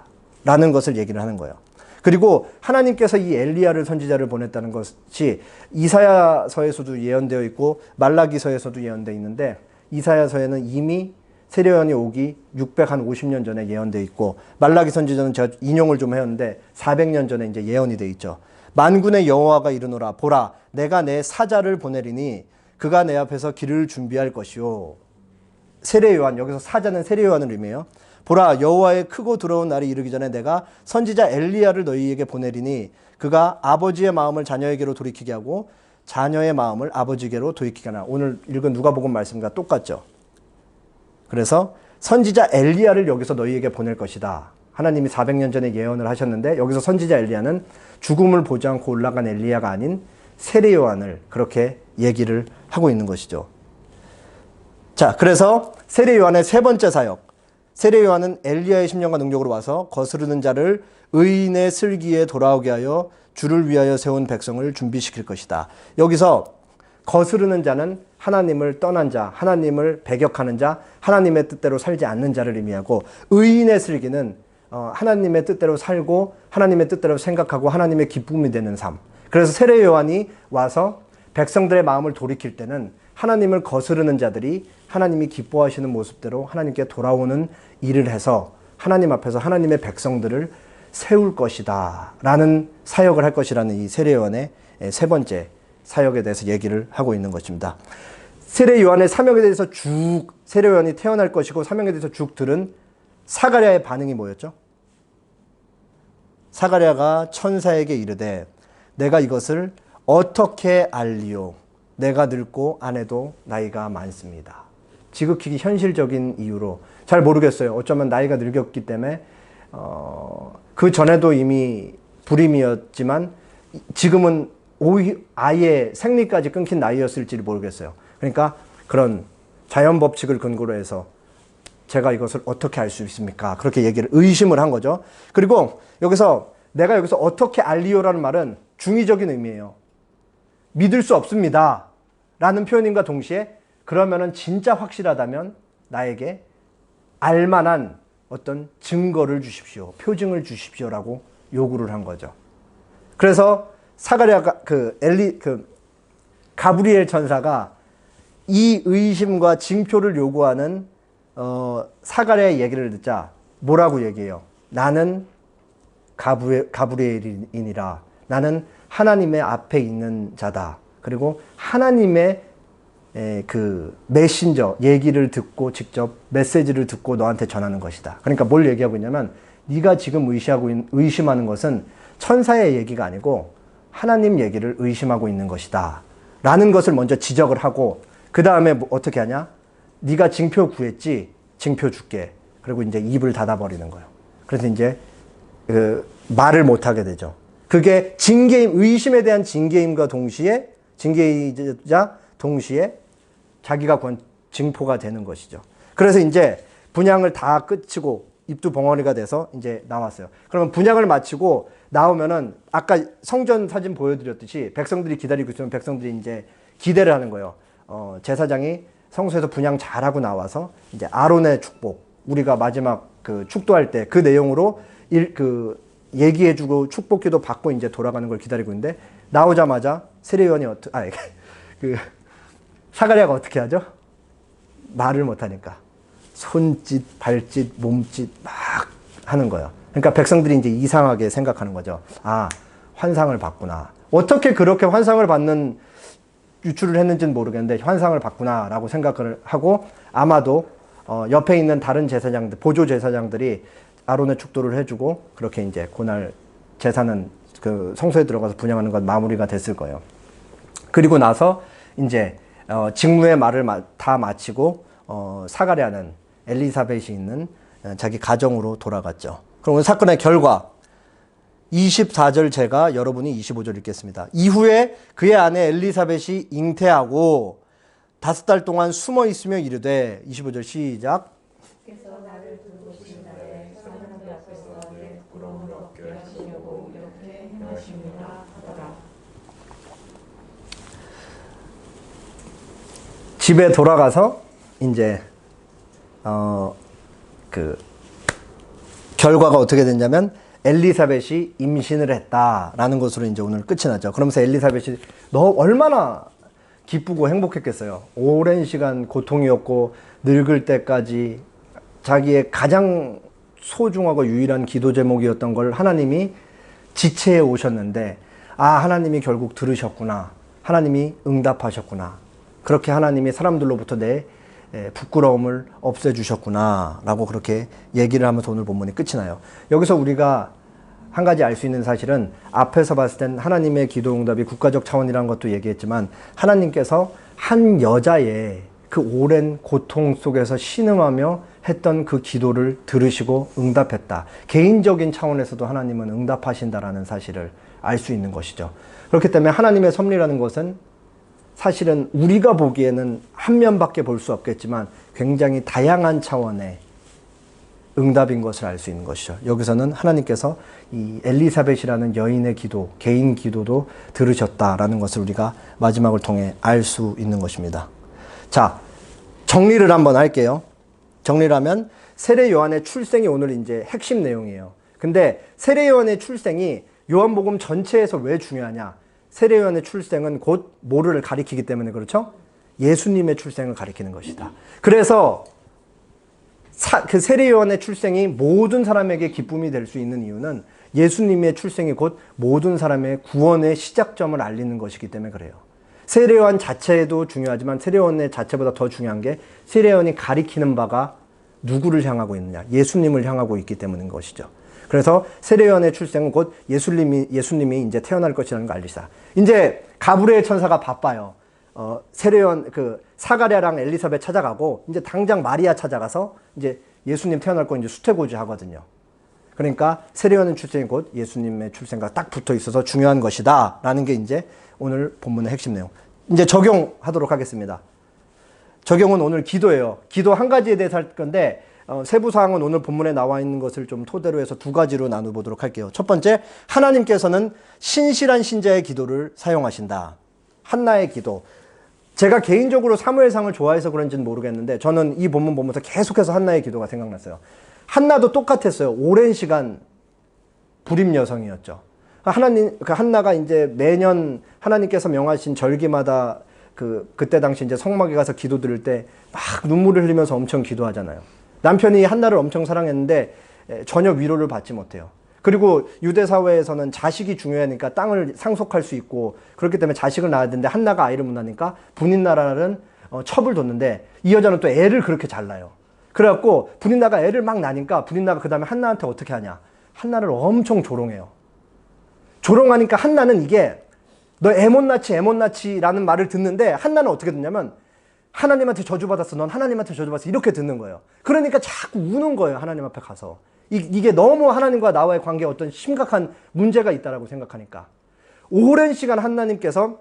라는 것을 얘기를 하는 거예요. 그리고 하나님께서 이 엘리야를 선지자를 보냈다는 것이 이사야서에서도 예언되어 있고 말라기서에서도 예언되어 있는데, 이사야서에는 이미 세례 요한이 오기 650년 전에 예언되어 있고, 말라기 선지자는 제가 인용을 좀 했는데 400년 전에 이제 예언이 되어 있죠. 만군의 여호와가 이르노라, 보라 내가 내 사자를 보내리니 그가 내 앞에서 길을 준비할 것이요. 세례 요한, 여기서 사자는 세례 요한을 의미해요. 보라 여호와의 크고 두려운 날이 이르기 전에 내가 선지자 엘리야를 너희에게 보내리니 그가 아버지의 마음을 자녀에게로 돌이키게 하고 자녀의 마음을 아버지에게로 돌이키게 하나. 오늘 읽은 누가복음 말씀과 똑같죠. 그래서 선지자 엘리야를 여기서 너희에게 보낼 것이다. 하나님이 400년 전에 예언을 하셨는데, 여기서 선지자 엘리야는 죽음을 보지 않고 올라간 엘리야가 아닌 세례 요한을 그렇게 얘기를 하고 있는 것이죠. 자, 그래서 세례 요한의 세 번째 사역, 세례 요한은 엘리야의 심령과 능력으로 와서 거스르는 자를 의인의 슬기에 돌아오게 하여 주를 위하여 세운 백성을 준비시킬 것이다. 여기서 거스르는 자는 하나님을 떠난 자, 하나님을 배격하는 자, 하나님의 뜻대로 살지 않는 자를 의미하고, 의인의 슬기는 하나님의 뜻대로 살고 하나님의 뜻대로 생각하고 하나님의 기쁨이 되는 삶. 그래서 세례 요한이 와서 백성들의 마음을 돌이킬 때는 하나님을 거스르는 자들이 하나님이 기뻐하시는 모습대로 하나님께 돌아오는 일을 해서 하나님 앞에서 하나님의 백성들을 세울 것이다 라는 사역을 할 것이라는 이 세례 요한의 세 번째 사역에 대해서 얘기를 하고 있는 것입니다. 세례 요한의 사명에 대해서 세례 요한이 태어날 것이고 사명에 대해서 쭉 들은 사가랴의 반응이 뭐였죠? 사가랴가 천사에게 이르되 내가 이것을 어떻게 알리오? 내가 늙고 아내도 나이가 많습니다. 지극히 현실적인 이유로 잘 모르겠어요. 어쩌면 나이가 늙었기 때문에 그 전에도 이미 불임이었지만 지금은 아예 생리까지 끊긴 나이였을지 모르겠어요. 그러니까 그런 자연 법칙을 근거로 해서 제가 이것을 어떻게 알 수 있습니까? 그렇게 의심을 한 거죠. 그리고 내가 여기서 어떻게 알리오라는 말은 중의적인 의미예요. 믿을 수 없습니다 라는 표현임과 동시에, 그러면은 진짜 확실하다면 나에게 알만한 어떤 증거를 주십시오, 표징을 주십시오라고 요구를 한 거죠. 그래서 사가랴가 가브리엘 천사가 이 의심과 징표를 요구하는 사가랴의 얘기를 듣자 뭐라고 얘기해요? 나는 가브리엘이니라. 나는 하나님의 앞에 있는 자다. 그리고 하나님의 그 메신저 얘기를 듣고 직접 메시지를 듣고 너한테 전하는 것이다. 그러니까 뭘 얘기하고 있냐면, 네가 지금 의심하는 것은 천사의 얘기가 아니고 하나님 얘기를 의심하고 있는 것이다 라는 것을 먼저 지적을 하고, 그 다음에 어떻게 하냐? 네가 징표 구했지? 징표 줄게. 그리고 이제 입을 닫아버리는 거예요. 그래서 이제 그 말을 못하게 되죠. 그게 징계임, 의심에 대한 징계임과 동시에, 징계이자 동시에 자기가 증포가 되는 것이죠. 그래서 이제 분향을 다 끝이고 입도 벙어리가 돼서 이제 나왔어요. 그러면 분향을 마치고 나오면은 아까 성전 사진 보여드렸듯이 백성들이 기다리고 있으면 백성들이 이제 기대를 하는 거예요. 제사장이 성소에서 분향 잘하고 나와서 이제 아론의 축복, 우리가 마지막 그 축도할 때 그 내용으로 얘기해주고 축복기도 받고 이제 돌아가는 걸 기다리고 있는데 나오자마자 세례요한이 사가랴가 어떻게 하죠? 말을 못하니까 손짓, 발짓, 몸짓 막 하는 거예요. 그러니까 백성들이 이제 이상하게 생각하는 거죠. 아, 환상을 봤구나. 어떻게 그렇게 환상을 받는 유출을 했는지는 모르겠는데 환상을 봤구나라고 생각을 하고 아마도 옆에 있는 다른 제사장들, 보조 제사장들이 아론의 축도를 해주고 그렇게 이제 그날 제사는 그 성소에 들어가서 분향하는 건 마무리가 됐을 거예요. 그리고 나서 이제 직무의 말을 다 마치고 사가랴는 엘리사벳이 있는 자기 가정으로 돌아갔죠. 그럼 오늘 사건의 결과 24절 제가 여러분이 25절 읽겠습니다. 이후에 그의 아내 엘리사벳이 잉태하고 5달 동안 숨어 있으며 이르되 25절 시작. 주께서 나를 돌보신 날에 사람들 앞에서 내 부러움을 얻게 하시려고 이렇게 행하십니다 하더라. 집에 돌아가서 이제 결과가 어떻게 됐냐면 엘리사벳이 임신을 했다라는 것으로 이제 오늘 끝이 나죠. 그러면서 엘리사벳이 너 얼마나 기쁘고 행복했겠어요. 오랜 시간 고통이었고 늙을 때까지 자기의 가장 소중하고 유일한 기도 제목이었던 걸 하나님이 지체해 오셨는데 하나님이 결국 들으셨구나. 하나님이 응답하셨구나. 그렇게 하나님이 사람들로부터 내 부끄러움을 없애주셨구나 라고 그렇게 얘기를 하면서 오늘 본문이 끝이 나요. 여기서 우리가 한 가지 알 수 있는 사실은 앞에서 봤을 땐 하나님의 기도 응답이 국가적 차원이라는 것도 얘기했지만 하나님께서 한 여자의 그 오랜 고통 속에서 신음하며 했던 그 기도를 들으시고 응답했다. 개인적인 차원에서도 하나님은 응답하신다라는 사실을 알 수 있는 것이죠. 그렇기 때문에 하나님의 섭리라는 것은 사실은 우리가 보기에는 한 면밖에 볼 수 없겠지만 굉장히 다양한 차원의 응답인 것을 알 수 있는 것이죠. 여기서는 하나님께서 이 엘리사벳이라는 여인의 기도, 개인 기도도 들으셨다라는 것을 우리가 마지막을 통해 알 수 있는 것입니다. 자, 정리를 한번 할게요. 정리를 하면 세례 요한의 출생이 오늘 이제 핵심 내용이에요. 근데 세례 요한의 출생이 요한복음 전체에서 왜 중요하냐? 세례 요한의 출생은 곧 뭐를 가리키기 때문에 그렇죠? 예수님의 출생을 가리키는 것이다. 그래서 그 세례 요한의 출생이 모든 사람에게 기쁨이 될 수 있는 이유는 예수님의 출생이 곧 모든 사람의 구원의 시작점을 알리는 것이기 때문에 그래요. 세례 요한 자체도 중요하지만 세례 요한의 자체보다 더 중요한 게 세례 요한이 가리키는 바가 누구를 향하고 있느냐? 예수님을 향하고 있기 때문인 것이죠. 그래서 세례 요한의 출생은 곧 예수님이 이제 태어날 것이라는 걸 알리사. 이제 가브리엘 천사가 바빠요. 세례 요한 사가랴랑 엘리사벳 찾아가고 이제 당장 마리아 찾아가서 이제 예수님 태어날 거 이제 수태고지 하거든요. 그러니까 세례 요한의 출생이 곧 예수님의 출생과 딱 붙어 있어서 중요한 것이다라는 게 이제 오늘 본문의 핵심 내용. 이제 적용하도록 하겠습니다. 적용은 오늘 기도예요. 기도 한 가지에 대해서 할 건데 세부 사항은 오늘 본문에 나와 있는 것을 좀 토대로 해서 두 가지로 나눠보도록 할게요. 첫 번째, 하나님께서는 신실한 신자의 기도를 사용하신다. 한나의 기도. 제가 개인적으로 사무엘상을 좋아해서 그런지는 모르겠는데 저는 이 본문 보면서 계속해서 한나의 기도가 생각났어요. 한나도 똑같았어요. 오랜 시간 불임 여성이었죠. 한나가 이제 매년 하나님께서 명하신 절기마다 그때 당시 이제 성막에 가서 기도 드릴 때 막 눈물을 흘리면서 엄청 기도하잖아요. 남편이 한나를 엄청 사랑했는데 전혀 위로를 받지 못해요. 그리고 유대 사회에서는 자식이 중요하니까 땅을 상속할 수 있고 그렇기 때문에 자식을 낳아야 되는데 한나가 아이를 못 낳으니까 분인나라는 첩을 뒀는데 이 여자는 또 애를 그렇게 잘 낳아요. 그래갖고 분인나가 애를 막 낳으니까 분인나가 그 다음에 한나한테 어떻게 하냐? 한나를 엄청 조롱해요. 조롱하니까 한나는 이게 너 애 못 낳지 라는 말을 듣는데 한나는 어떻게 듣냐면 하나님한테 저주받았어. 넌 하나님한테 저주받았어. 이렇게 듣는 거예요. 그러니까 자꾸 우는 거예요. 하나님 앞에 가서. 이게 너무 하나님과 나와의 관계에 어떤 심각한 문제가 있다라고 생각하니까. 오랜 시간 하나님께서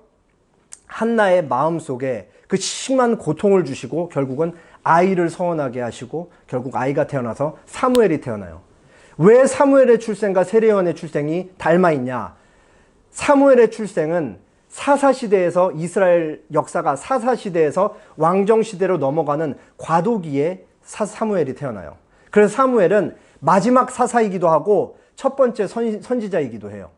한나의 마음속에 그 심한 고통을 주시고 결국은 아이를 서원하게 하시고 결국 아이가 태어나서 사무엘이 태어나요. 왜 사무엘의 출생과 세례요한의 출생이 닮아 있냐? 사무엘의 출생은 사사시대에서 이스라엘 역사가 사사시대에서 왕정시대로 넘어가는 과도기에 사무엘이 태어나요. 그래서 사무엘은 마지막 사사이기도 하고 첫 번째 선지자이기도 해요.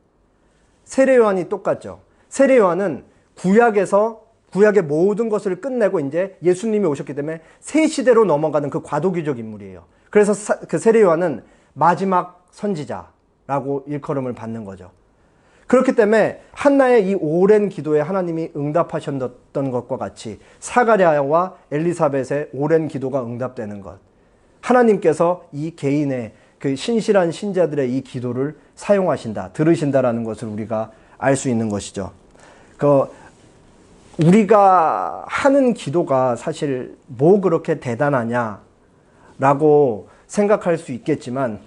세례요한이 똑같죠. 세례요한은 구약의 모든 것을 끝내고 이제 예수님이 오셨기 때문에 새 시대로 넘어가는 그 과도기적 인물이에요. 그래서 그 세례요한은 마지막 선지자라고 일컬음을 받는 거죠. 그렇기 때문에 한나의 이 오랜 기도에 하나님이 응답하셨던 것과 같이 사가랴와 엘리사벳의 오랜 기도가 응답되는 것. 하나님께서 이 개인의 그 신실한 신자들의 이 기도를 사용하신다, 들으신다라는 것을 우리가 알 수 있는 것이죠. 우리가 하는 기도가 사실 뭐 그렇게 대단하냐라고 생각할 수 있겠지만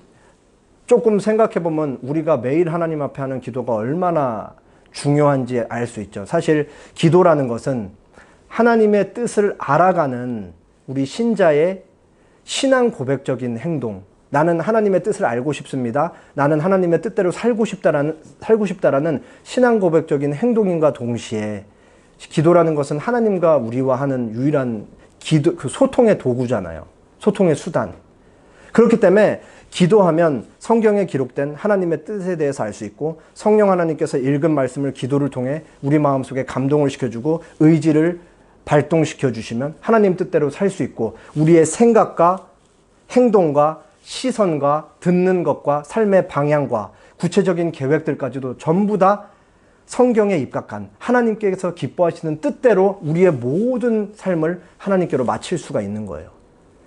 조금 생각해보면 우리가 매일 하나님 앞에 하는 기도가 얼마나 중요한지 알 수 있죠. 사실 기도라는 것은 하나님의 뜻을 알아가는 우리 신자의 신앙 고백적인 행동. 나는 하나님의 뜻을 알고 싶습니다. 나는 하나님의 뜻대로 살고 싶다라는 신앙 고백적인 행동인과 동시에 기도라는 것은 하나님과 우리와 하는 유일한 그 소통의 도구잖아요. 소통의 수단. 그렇기 때문에 기도하면 성경에 기록된 하나님의 뜻에 대해서 알 수 있고 성령 하나님께서 읽은 말씀을 기도를 통해 우리 마음속에 감동을 시켜주고 의지를 발동시켜 주시면 하나님 뜻대로 살 수 있고 우리의 생각과 행동과 시선과 듣는 것과 삶의 방향과 구체적인 계획들까지도 전부 다 성경에 입각한 하나님께서 기뻐하시는 뜻대로 우리의 모든 삶을 하나님께로 마칠 수가 있는 거예요.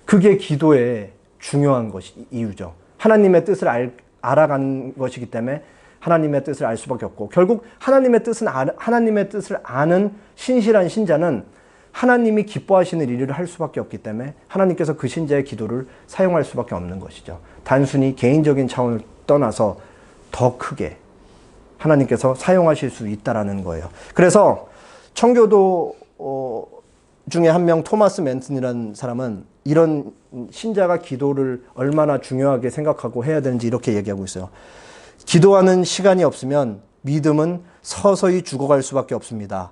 그게 기도의 중요한 이유죠. 하나님의 뜻을 알아가는 것이기 때문에 하나님의 뜻을 알 수밖에 없고 결국 하나님의 뜻을 아는 신실한 신자는 하나님이 기뻐하시는 일을 할 수밖에 없기 때문에 하나님께서 그 신자의 기도를 사용할 수밖에 없는 것이죠. 단순히 개인적인 차원을 떠나서 더 크게 하나님께서 사용하실 수 있다라는 거예요. 그래서 청교도 중에 한 명 토마스 맨슨이라는 사람은 이런 신자가 기도를 얼마나 중요하게 생각하고 해야 되는지 이렇게 얘기하고 있어요. 기도하는 시간이 없으면 믿음은 서서히 죽어갈 수밖에 없습니다.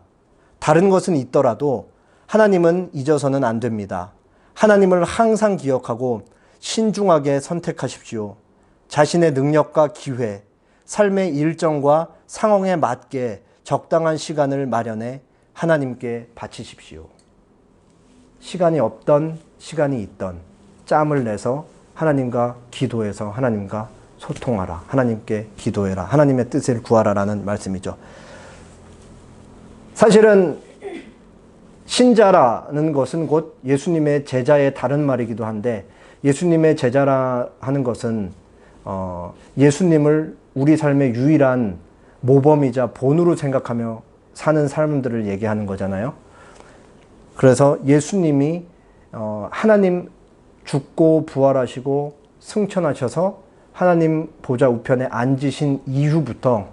다른 것은 있더라도 하나님은 잊어서는 안 됩니다. 하나님을 항상 기억하고 신중하게 선택하십시오. 자신의 능력과 기회, 삶의 일정과 상황에 맞게 적당한 시간을 마련해 하나님께 바치십시오. 시간이 없던 시간이 있던 짬을 내서 하나님과 기도해서 하나님과 소통하라. 하나님께 기도해라. 하나님의 뜻을 구하라라는 말씀이죠. 사실은 신자라는 것은 곧 예수님의 제자의 다른 말이기도 한데 예수님의 제자라 하는 것은 예수님을 우리 삶의 유일한 모범이자 본으로 생각하며 사는 사람들을 얘기하는 거잖아요. 그래서 예수님이 하나님 죽고 부활하시고 승천하셔서 하나님 보좌 우편에 앉으신 이후부터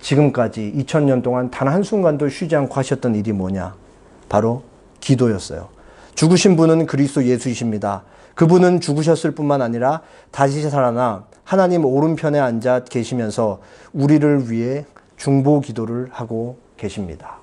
지금까지 2000년 동안 단 한순간도 쉬지 않고 하셨던 일이 뭐냐? 바로 기도였어요. 죽으신 분은 그리스도 예수이십니다. 그분은 죽으셨을 뿐만 아니라 다시 살아나 하나님 오른편에 앉아 계시면서 우리를 위해 중보 기도를 하고 계십니다.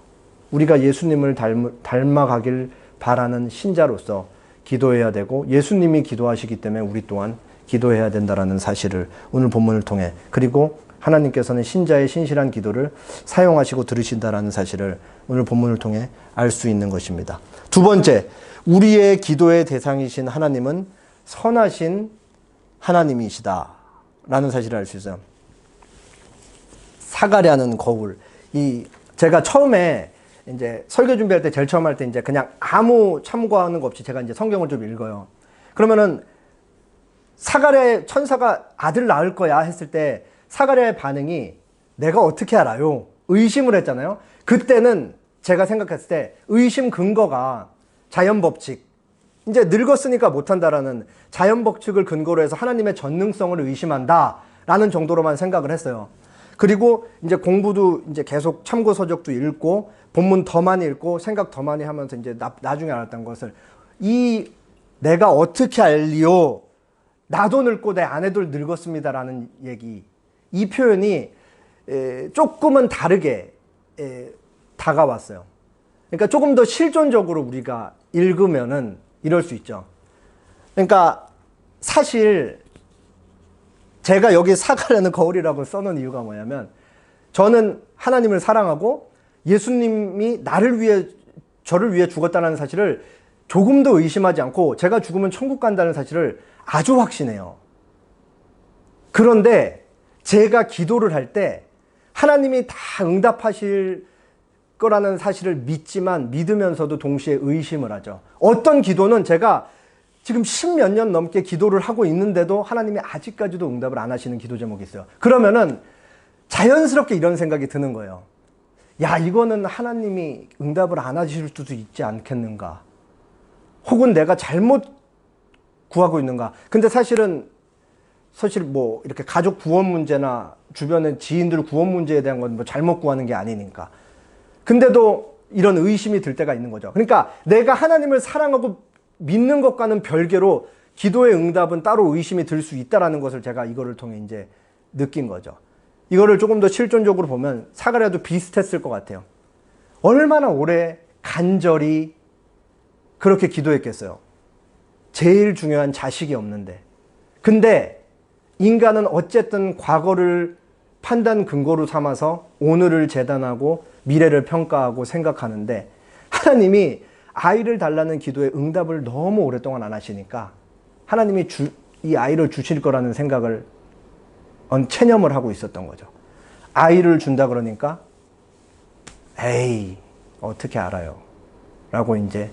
우리가 예수님을 닮아가길 바라는 신자로서 기도해야 되고 예수님이 기도하시기 때문에 우리 또한 기도해야 된다는 사실을 오늘 본문을 통해 그리고 하나님께서는 신자의 신실한 기도를 사용하시고 들으신다는 사실을 오늘 본문을 통해 알 수 있는 것입니다. 두 번째, 우리의 기도의 대상이신 하나님은 선하신 하나님이시다라는 사실을 알 수 있어요. 사가랴는 거울. 제가 처음에 이제 설교 준비할 때 제일 처음 할 때 이제 그냥 아무 참고하는 거 없이 제가 이제 성경을 좀 읽어요. 그러면은 사가랴의 천사가 아들 낳을 거야 했을 때 사가랴의 반응이 내가 어떻게 알아요? 의심을 했잖아요. 그때는 제가 생각했을 때 의심 근거가 자연 법칙, 이제 늙었으니까 못한다라는 자연 법칙을 근거로 해서 하나님의 전능성을 의심한다라는 정도로만 생각을 했어요. 그리고 이제 공부도 이제 계속 참고 서적도 읽고 본문 더 많이 읽고 생각 더 많이 하면서 이제 나중에 알았던 것을, 이 내가 어떻게 알리요? 나도 늙고 내 아내도 늙었습니다라는 얘기, 이 표현이 조금은 다르게 다가왔어요. 그러니까 조금 더 실존적으로 우리가 읽으면은 이럴 수 있죠. 그러니까 사실 제가 여기 사가라는 거울이라고 써놓은 이유가 뭐냐면, 저는 하나님을 사랑하고 예수님이 저를 위해 죽었다는 사실을 조금도 의심하지 않고 제가 죽으면 천국 간다는 사실을 아주 확신해요. 그런데 제가 기도를 할 때 하나님이 다 응답하실 거라는 사실을 믿지만 믿으면서도 동시에 의심을 하죠. 어떤 기도는 제가 지금 10몇 년 넘게 기도를 하고 있는데도 하나님이 아직까지도 응답을 안 하시는 기도 제목이 있어요. 그러면은 자연스럽게 이런 생각이 드는 거예요. 야, 이거는 하나님이 응답을 안 하실 수도 있지 않겠는가? 혹은 내가 잘못 구하고 있는가? 근데 사실 뭐 이렇게 가족 구원 문제나 주변의 지인들 구원 문제에 대한 건 뭐 잘못 구하는 게 아니니까. 근데도 이런 의심이 들 때가 있는 거죠. 그러니까 내가 하나님을 사랑하고 믿는 것과는 별개로 기도의 응답은 따로 의심이 들 수 있다라는 것을 제가 이거를 통해 이제 느낀 거죠. 이거를 조금 더 실존적으로 보면 사가랴도 비슷했을 것 같아요. 얼마나 오래 간절히 그렇게 기도했겠어요. 제일 중요한 자식이 없는데. 근데 인간은 어쨌든 과거를 판단 근거로 삼아서 오늘을 재단하고 미래를 평가하고 생각하는데, 하나님이 아이를 달라는 기도에 응답을 너무 오랫동안 안 하시니까 하나님이 이 아이를 주실 거라는 생각을 체념을 하고 있었던 거죠. 아이를 준다 그러니까 에이 어떻게 알아요? 라고 이제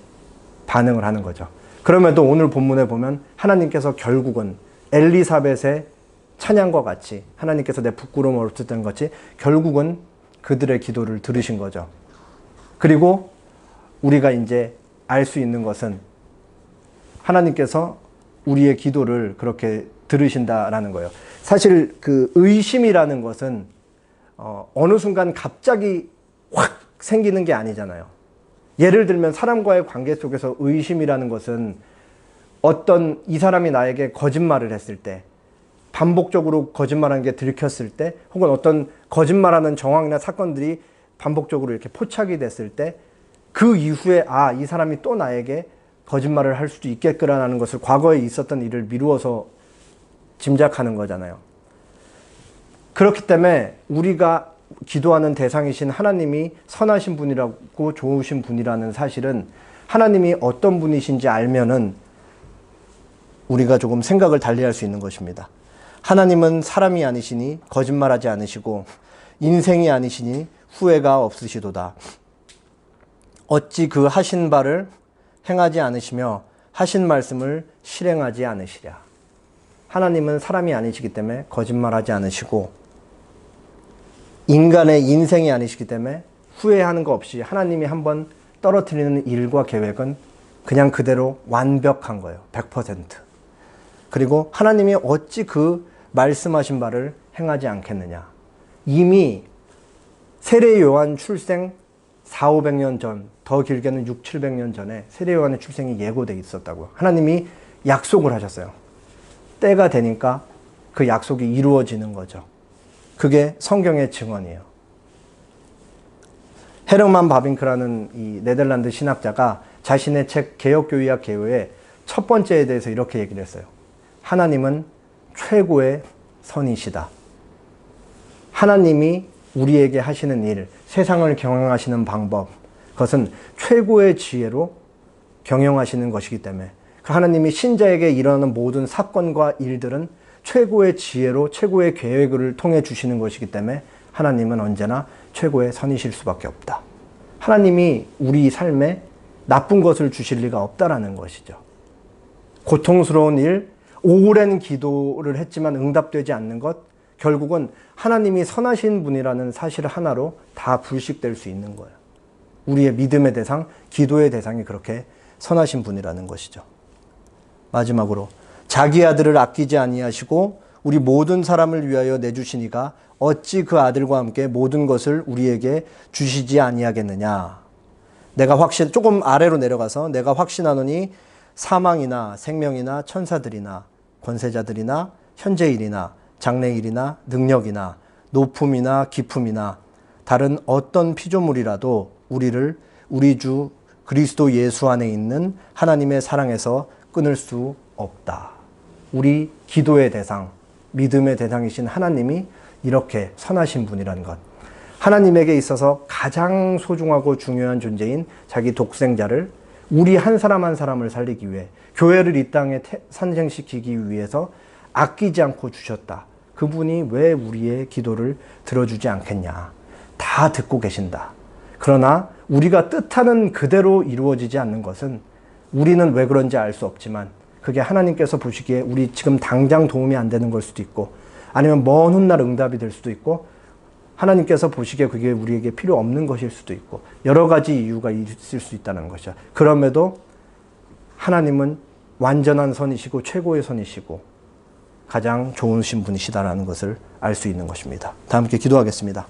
반응을 하는 거죠. 그럼에도 오늘 본문에 보면 하나님께서 결국은 엘리사벳의 찬양과 같이, 하나님께서 내 부끄러움을 없앴던 것이 결국은 그들의 기도를 들으신 거죠. 그리고 우리가 이제 알 수 있는 것은 하나님께서 우리의 기도를 그렇게 들으신다라는 거예요. 사실 그 의심이라는 것은 어느 순간 갑자기 확 생기는 게 아니잖아요. 예를 들면 사람과의 관계 속에서 의심이라는 것은 어떤 이 사람이 나에게 거짓말을 했을 때, 반복적으로 거짓말하는 게 들켰을 때, 혹은 어떤 거짓말하는 정황이나 사건들이 반복적으로 이렇게 포착이 됐을 때, 그 이후에 이 사람이 또 나에게 거짓말을 할 수도 있겠구나라는 것을, 과거에 있었던 일을 미루어서 짐작하는 거잖아요. 그렇기 때문에 우리가 기도하는 대상이신 하나님이 선하신 분이라고 좋으신 분이라는 사실은, 하나님이 어떤 분이신지 알면은 우리가 조금 생각을 달리할 수 있는 것입니다. 하나님은 사람이 아니시니 거짓말하지 않으시고 인생이 아니시니 후회가 없으시도다. 어찌 그 하신 바를 행하지 않으시며 하신 말씀을 실행하지 않으시랴. 하나님은 사람이 아니시기 때문에 거짓말하지 않으시고 인간의 인생이 아니시기 때문에 후회하는 거 없이 하나님이 한번 떨어뜨리는 일과 계획은 그냥 그대로 완벽한 거예요. 100%. 그리고 하나님이 어찌 그 말씀하신 바를 행하지 않겠느냐. 이미 세례 요한 출생 400~500년 전, 더 길게는 600~700년 전에 세례 요한의 출생이 예고되어 있었다고요. 하나님이 약속을 하셨어요. 때가 되니까 그 약속이 이루어지는 거죠. 그게 성경의 증언이에요. 헤르만 바빙크라는 이 네덜란드 신학자가 자신의 책 개혁교의학 개요의 첫 번째에 대해서 이렇게 얘기를 했어요. 하나님은 최고의 선이시다. 하나님이 우리에게 하시는 일, 세상을 경영하시는 방법, 그것은 최고의 지혜로 경영하시는 것이기 때문에, 그 하나님이 신자에게 일어나는 모든 사건과 일들은 최고의 지혜로 최고의 계획을 통해 주시는 것이기 때문에 하나님은 언제나 최고의 선이실 수밖에 없다. 하나님이 우리 삶에 나쁜 것을 주실 리가 없다라는 것이죠. 고통스러운 일, 오랜 기도를 했지만 응답되지 않는 것, 결국은 하나님이 선하신 분이라는 사실 하나로 다 불식될 수 있는 거예요. 우리의 믿음의 대상, 기도의 대상이 그렇게 선하신 분이라는 것이죠. 마지막으로 자기 아들을 아끼지 아니하시고 우리 모든 사람을 위하여 내주시니가 어찌 그 아들과 함께 모든 것을 우리에게 주시지 아니하겠느냐. 조금 아래로 내려가서 내가 확신하노니 사망이나 생명이나 천사들이나 권세자들이나 현재일이나 장래일이나 능력이나 높음이나 깊음이나 다른 어떤 피조물이라도 우리를 우리 주 그리스도 예수 안에 있는 하나님의 사랑에서 끊을 수 없다. 우리 기도의 대상, 믿음의 대상이신 하나님이 이렇게 선하신 분이라는 것. 하나님에게 있어서 가장 소중하고 중요한 존재인 자기 독생자를 우리 한 사람 한 사람을 살리기 위해 교회를 이 땅에 산생시키기 위해서 아끼지 않고 주셨다. 그분이 왜 우리의 기도를 들어주지 않겠냐. 다 듣고 계신다. 그러나 우리가 뜻하는 그대로 이루어지지 않는 것은 우리는 왜 그런지 알 수 없지만 그게 하나님께서 보시기에 우리 지금 당장 도움이 안 되는 걸 수도 있고 아니면 먼 훗날 응답이 될 수도 있고 하나님께서 보시기에 그게 우리에게 필요 없는 것일 수도 있고 여러 가지 이유가 있을 수 있다는 것이죠. 그럼에도 하나님은 완전한 선이시고 최고의 선이시고 가장 좋으신 분이시다라는 것을 알 수 있는 것입니다. 다 함께 기도하겠습니다.